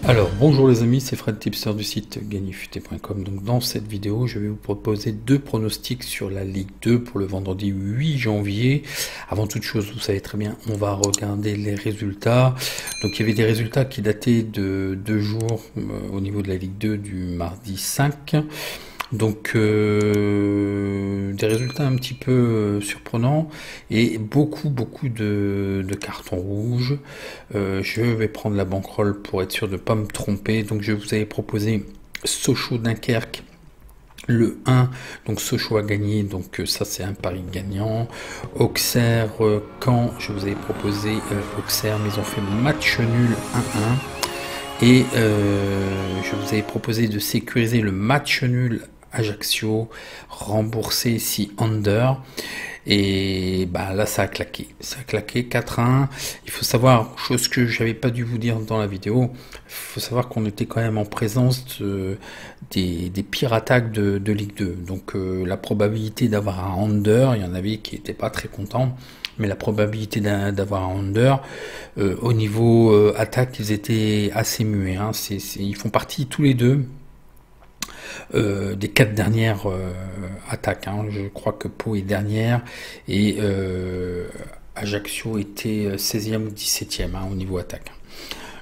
Alors bonjour les amis, c'est Fred Tipster du site gagnerfuté.com. Donc dans cette vidéo, je vais vous proposer deux pronostics sur la Ligue 2 pour le vendredi 8 janvier. Avant toute chose, vous savez très bien, on va regarder les résultats. Donc il y avait des résultats qui dataient de 2 jours au niveau de la Ligue 2 du mardi 5. Donc des résultats un petit peu surprenants et beaucoup de cartons rouges. Je vais prendre la banquerolle pour être sûr de ne pas me tromper. Donc je vous avais proposé Sochaux Dunkerque le 1, donc Sochaux a gagné, donc ça c'est un pari gagnant. Auxerre Caen, je vous avais proposé Auxerre, mais ils ont fait match nul 1-1. Et je vous avais proposé de sécuriser le match nul Ajaccio, remboursé ici under. Et bah là ça a claqué 4-1. Il faut savoir, chose que j'avais pas dû vous dire dans la vidéo, il faut savoir qu'on était quand même en présence des pires attaques de Ligue 2. Donc la probabilité d'avoir un under, il y en avait qui n'étaient pas très contents, mais la probabilité d'avoir un under, au niveau attaque, ils étaient assez muets, hein. Ils font partie tous les deux des 4 dernières attaques, hein. Je crois que Pau est dernière et Ajaccio était 16e ou 17e, hein, au niveau attaque.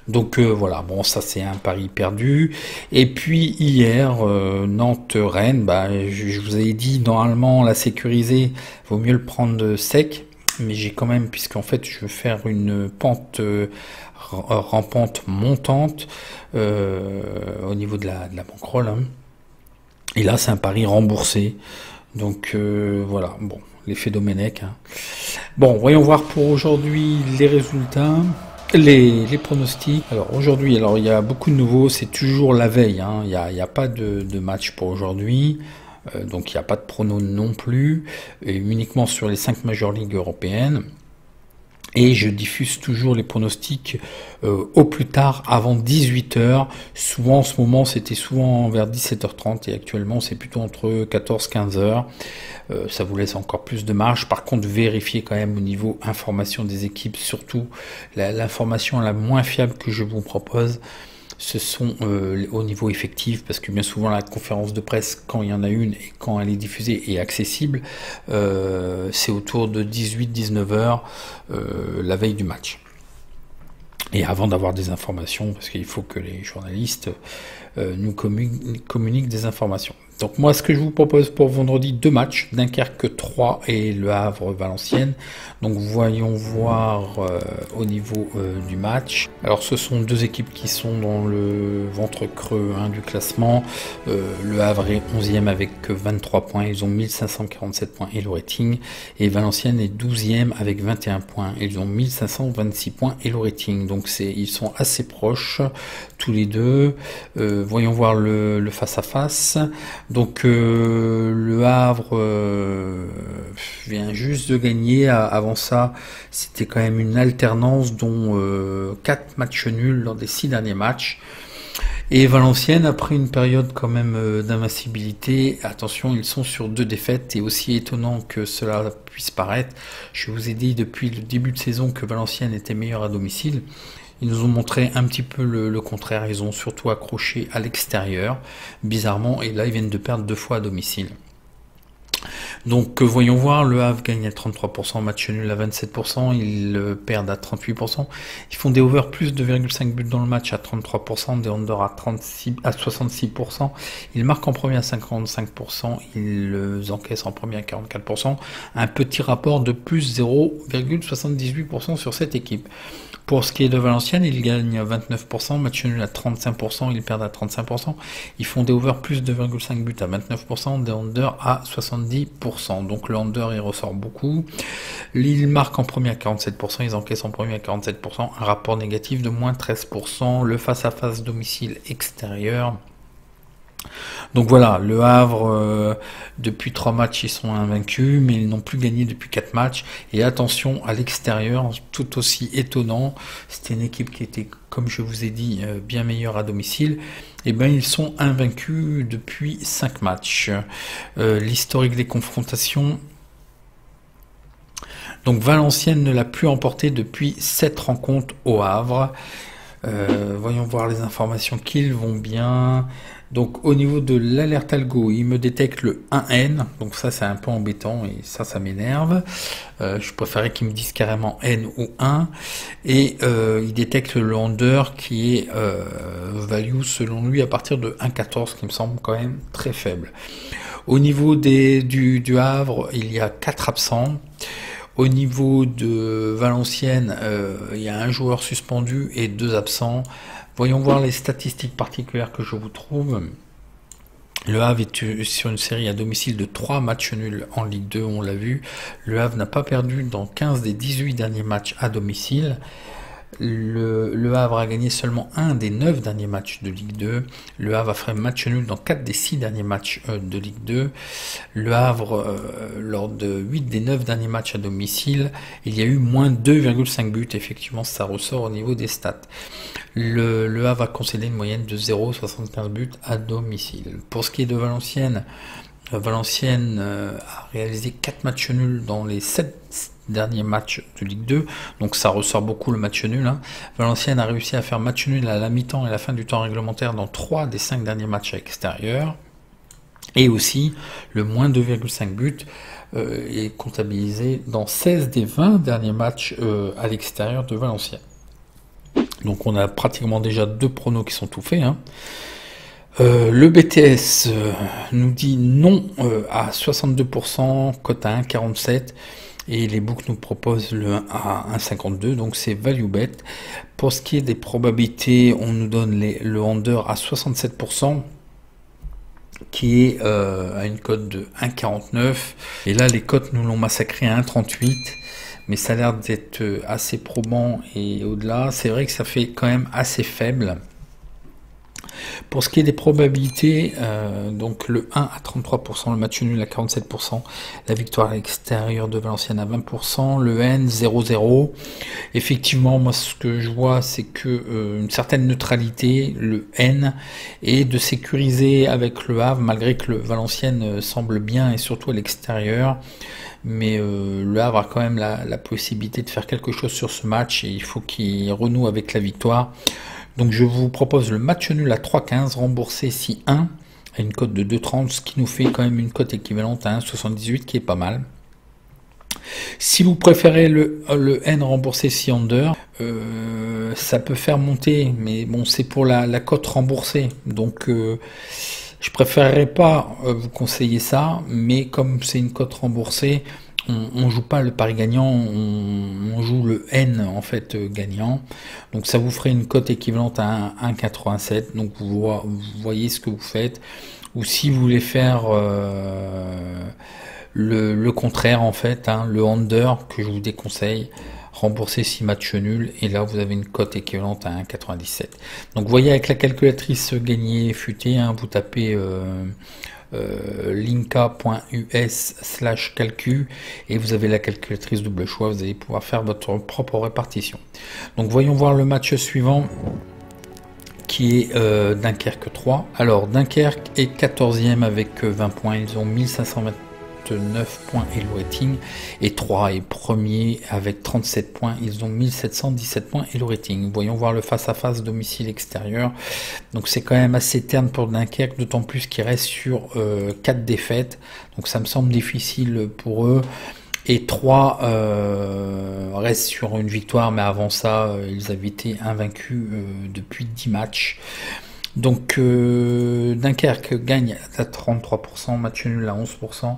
Donc voilà, bon, ça c'est un pari perdu. Et puis hier, Nantes-Rennes, bah, je vous avais dit, normalement la sécuriser, vaut mieux le prendre sec. Mais j'ai quand même, puisqu'en fait je veux faire une pente rampante montante au niveau de la banquerolle, hein. Et là, c'est un pari remboursé. Donc voilà, bon, l'effet Domenech, hein. Bon, voyons voir pour aujourd'hui les résultats, les pronostics. Alors aujourd'hui, il y a beaucoup de nouveaux, c'est toujours la veille, hein. Il y a pas de match pour aujourd'hui. Donc il n'y a pas de prono non plus, et uniquement sur les 5 Major League européennes. Et je diffuse toujours les pronostics au plus tard avant 18h. Souvent en ce moment c'était souvent vers 17h30 et actuellement c'est plutôt entre 14-15h. Ça vous laisse encore plus de marge. Par contre, vérifiez quand même au niveau information des équipes, surtout l'information la moins fiable que je vous propose. Ce sont au niveau effectif, parce que bien souvent la conférence de presse, quand il y en a une et quand elle est diffusée et accessible, c'est autour de 18-19 heures la veille du match. Et avant d'avoir des informations, parce qu'il faut que les journalistes nous communiquent des informations. Donc moi, ce que je vous propose pour vendredi, 2 matchs, Dunkerque 3 et Le Havre Valenciennes. Donc voyons voir au niveau du match. Alors ce sont 2 équipes qui sont dans le ventre creux, hein, du classement. Le Havre est 11e avec 23 points, ils ont 1547 points et le rating. Et Valenciennes est 12e avec 21 points, ils ont 1526 points et le rating. Donc ils sont assez proches tous les deux. Voyons voir le face-à-face. Donc le Havre vient juste de gagner. Avant ça, c'était quand même une alternance, dont 4 matchs nuls dans des 6 derniers matchs. Et Valenciennes, après une période quand même d'invincibilité, attention, ils sont sur 2 défaites, et aussi étonnant que cela puisse paraître, je vous ai dit depuis le début de saison que Valenciennes était meilleur à domicile. Ils nous ont montré un petit peu le contraire, ils ont surtout accroché à l'extérieur, bizarrement, et là ils viennent de perdre 2 fois à domicile. Donc voyons voir, le Havre gagne à 33%, match nul à 27%, ils perdent à 38%, ils font des over plus de 2,5 buts dans le match à 33%, des under à 66%, ils marquent en premier à 55%, ils encaissent en premier à 44%, un petit rapport de plus 0,78% sur cette équipe. Pour ce qui est de Valenciennes, ils gagnent à 29%, match nul à 35%, ils perdent à 35%, ils font des over plus de 2,5 buts à 29%, des under à 70%. Donc le under il ressort beaucoup. Ils marquent en premier à 47%, ils encaissent en premier à 47%, un rapport négatif de moins 13%, le face-à-face domicile extérieur. Donc voilà, le Havre, depuis 3 matchs, ils sont invaincus, mais ils n'ont plus gagné depuis 4 matchs. Et attention, à l'extérieur, tout aussi étonnant, c'était une équipe qui était, comme je vous ai dit, bien meilleure à domicile. Et bien, ils sont invaincus depuis 5 matchs. L'historique des confrontations... Donc Valenciennes ne l'a plus emporté depuis 7 rencontres au Havre. Voyons voir les informations qu'ils vont bien. Donc au niveau de l'alerte algo, il me détecte le 1N, donc ça c'est un peu embêtant et ça m'énerve. Je préférais qu'ils me disent carrément N ou 1. Et il détecte le under qui est value selon lui à partir de 1,14, qui me semble quand même très faible. Au niveau du Havre, il y a 4 absents. Au niveau de Valenciennes, il y a un joueur suspendu et 2 absents. Voyons voir les statistiques particulières que je vous trouve. Le Havre est sur une série à domicile de 3 matchs nuls en Ligue 2, on l'a vu. Le Havre n'a pas perdu dans 15 des 18 derniers matchs à domicile. Le Havre a gagné seulement 1 des 9 derniers matchs de Ligue 2. Le Havre a fait match nul dans 4 des 6 derniers matchs de Ligue 2. Le Havre, lors de 8 des 9 derniers matchs à domicile, il y a eu moins 2,5 buts. Effectivement, ça ressort au niveau des stats. Le Havre a concédé une moyenne de 0,75 buts à domicile. Pour ce qui est de Valenciennes, Valenciennes a réalisé 4 matchs nuls dans les 7 derniers matchs de Ligue 2, donc ça ressort beaucoup le match nul. Valenciennes a réussi à faire match nul à la mi-temps et à la fin du temps réglementaire dans 3 des 5 derniers matchs à l'extérieur. Et aussi, le moins 2,5 buts est comptabilisé dans 16 des 20 derniers matchs à l'extérieur de Valenciennes. Donc on a pratiquement déjà 2 pronos qui sont tout faits. Le BTS nous dit non à 62%, cote à 1,47, et les books nous proposent le 1 à 1,52, donc c'est value bet. Pour ce qui est des probabilités, on nous donne le under à 67%, qui est à une cote de 1,49, et là les cotes nous l'ont massacré à 1,38. Mais ça a l'air d'être assez probant, et au-delà, c'est vrai que ça fait quand même assez faible. Pour ce qui est des probabilités, donc le 1 à 33%, le match nul à 47%, la victoire à l'extérieur de Valenciennes à 20%, le N 0,0. Effectivement, moi ce que je vois, c'est que une certaine neutralité, le N, est de sécuriser avec le Havre, malgré que le Valenciennes semble bien, et surtout à l'extérieur. Mais le Havre a quand même la possibilité de faire quelque chose sur ce match, et il faut qu'il renoue avec la victoire. Donc je vous propose le match nul à 3,15, remboursé si 1, à une cote de 2,30, ce qui nous fait quand même une cote équivalente à 1,78, qui est pas mal. Si vous préférez le N remboursé si under, ça peut faire monter, mais bon, c'est pour la cote remboursée. Donc je préférerais pas vous conseiller ça, mais comme c'est une cote remboursée, on joue pas le pari gagnant, on joue le N en fait gagnant. Donc ça vous ferait une cote équivalente à 1,87. Donc vous voyez ce que vous faites. Ou si vous voulez faire le contraire en fait, le under que je vous déconseille, rembourser 6 matchs nuls, et là vous avez une cote équivalente à 1,97. Donc vous voyez avec la calculatrice gagner futé, vous tapez linka.us/calcu et vous avez la calculatrice double choix, vous allez pouvoir faire votre propre répartition. Donc voyons voir le match suivant, qui est Dunkerque 3. Alors Dunkerque est 14e avec 20 points, ils ont 1529 points et le rating, et 3 est premier avec 37 points, ils ont 1717 points et le rating. Voyons voir le face-à-face domicile extérieur. Donc c'est quand même assez terne pour Dunkerque, d'autant plus qu'il reste sur 4 défaites, donc ça me semble difficile pour eux. Et 3 restent sur une victoire, mais avant ça, ils avaient été invaincus depuis 10 matchs. Donc Dunkerque gagne à 33%, match nul à 11%,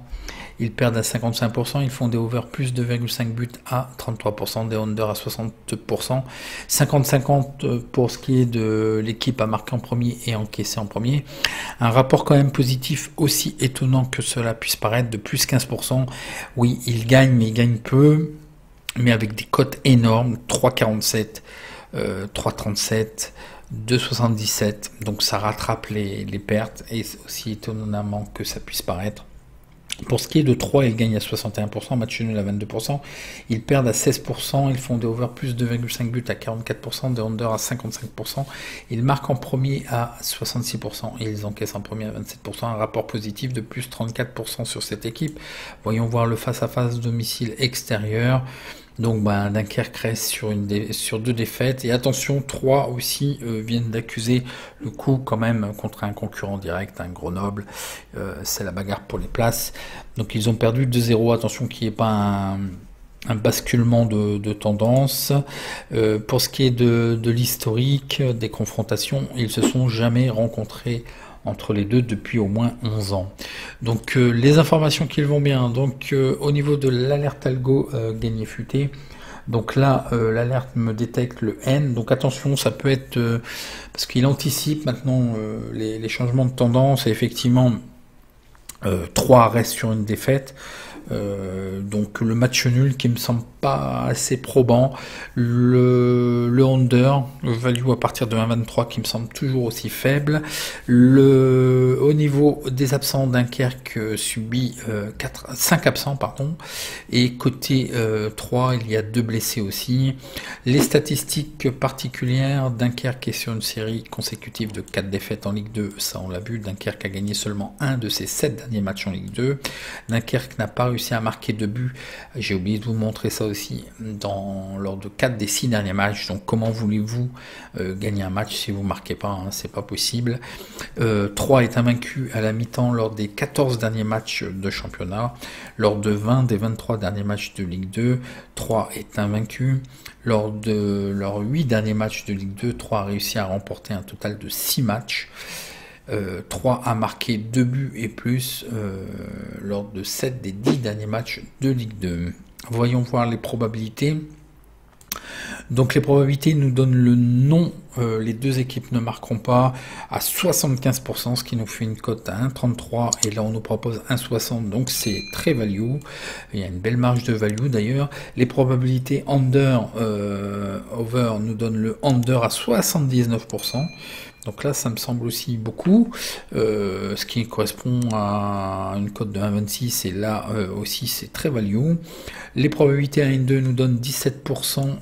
ils perdent à 55%, ils font des over plus 2,5 buts à 33%, des under à 60%, 50-50 pour ce qui est de l'équipe à marquer en premier et encaisser en premier. Un rapport quand même positif, aussi étonnant que cela puisse paraître, de plus 15%. Oui, ils gagnent, mais ils gagnent peu, mais avec des cotes énormes, 3,47, 3,37, 2,77, donc ça rattrape les pertes, et aussi étonnamment que ça puisse paraître. Pour ce qui est de 3, ils gagnent à 61%, match nul à 22%, ils perdent à 16%, ils font des over plus 2,5 buts à 44%, des under à 55%, ils marquent en premier à 66% et ils encaissent en premier à 27%, un rapport positif de plus 34% sur cette équipe. Voyons voir le face-à-face domicile extérieur. Donc Dunkerque reste sur 2 défaites. Et attention, 3 aussi viennent d'accuser le coup quand même contre un concurrent direct, un Grenoble. C'est la bagarre pour les places. Donc ils ont perdu 2-0. Attention qu'il n'y ait pas un basculement de tendance. Pour ce qui est de l'historique, des confrontations, ils se sont jamais rencontrés entre les deux depuis au moins 11 ans. Donc les informations qui vont bien. Donc au niveau de l'alerte algo gagné futé, donc là l'alerte me détecte le N, donc attention, ça peut être parce qu'il anticipe maintenant les changements de tendance, et effectivement 3 restent sur une défaite. Donc le match nul qui me semble pas assez probant, le under, le value à partir de 1,23 qui me semble toujours aussi faible. Au niveau des absents, Dunkerque subit 5 absents pardon, et côté 3 il y a 2 blessés aussi. Les statistiques particulières, Dunkerque est sur une série consécutive de 4 défaites en Ligue 2, ça on l'a vu. Dunkerque a gagné seulement 1 de ses 7 derniers matchs en Ligue 2. Dunkerque n'a pas réussi à marquer de but, j'ai oublié de vous montrer ça aussi, lors de 4 des 6 derniers matchs. Donc comment voulez-vous gagner un match si vous ne marquez pas, hein, c'est pas possible. 3 est invaincu à la mi-temps lors des 14 derniers matchs de championnat. Lors de 20 des 23 derniers matchs de Ligue 2, 3 est invaincu. Lors de leurs 8 derniers matchs de Ligue 2, 3 a réussi à remporter un total de 6 matchs. 3 a marqué 2 buts et plus lors de 7 des 10 derniers matchs de Ligue 2. Voyons voir les probabilités. Donc les probabilités nous donnent le non, les 2 équipes ne marqueront pas à 75%, ce qui nous fait une cote à 1,33, et là on nous propose 1,60, donc c'est très value. Il y a une belle marge de value d'ailleurs. Les probabilités under, over nous donnent le under à 79%. Donc là, ça me semble aussi beaucoup, ce qui correspond à une cote de 1,26, et là aussi c'est très value. Les probabilités à N2 nous donnent 17%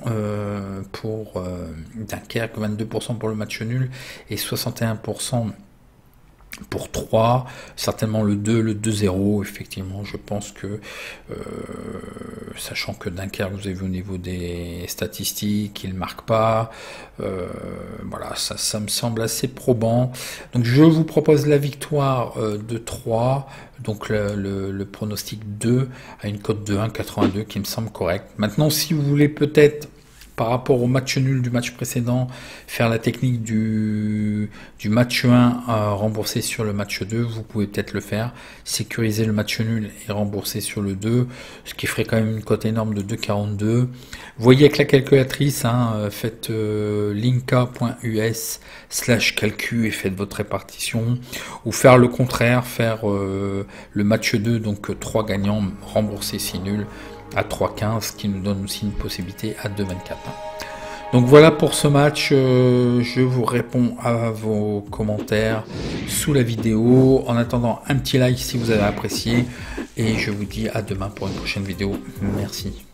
pour Dunkerque, 22% pour le match nul et 61% pour 3, certainement le 2, le 2-0, effectivement, je pense que, sachant que Dunkerque, vous avez vu au niveau des statistiques, il ne marque pas, voilà, ça me semble assez probant. Donc je vous propose la victoire de 3, donc le pronostic 2 à une cote de 1,82 qui me semble correct. Maintenant, si vous voulez peut-être, par rapport au match nul du match précédent, faire la technique du match 1 rembourser sur le match 2, vous pouvez peut-être le faire, sécuriser le match nul et rembourser sur le 2, ce qui ferait quand même une cote énorme de 2,42. Voyez avec la calculatrice, hein, faites linka.us/calcu et faites votre répartition, ou faire le contraire, faire le match 2, donc 3 gagnants, rembourser 6 nuls à 3,15, qui nous donne aussi une possibilité à 2,24. Donc voilà pour ce match, je vous réponds à vos commentaires sous la vidéo. En attendant, un petit like si vous avez apprécié, et je vous dis à demain pour une prochaine vidéo. Merci.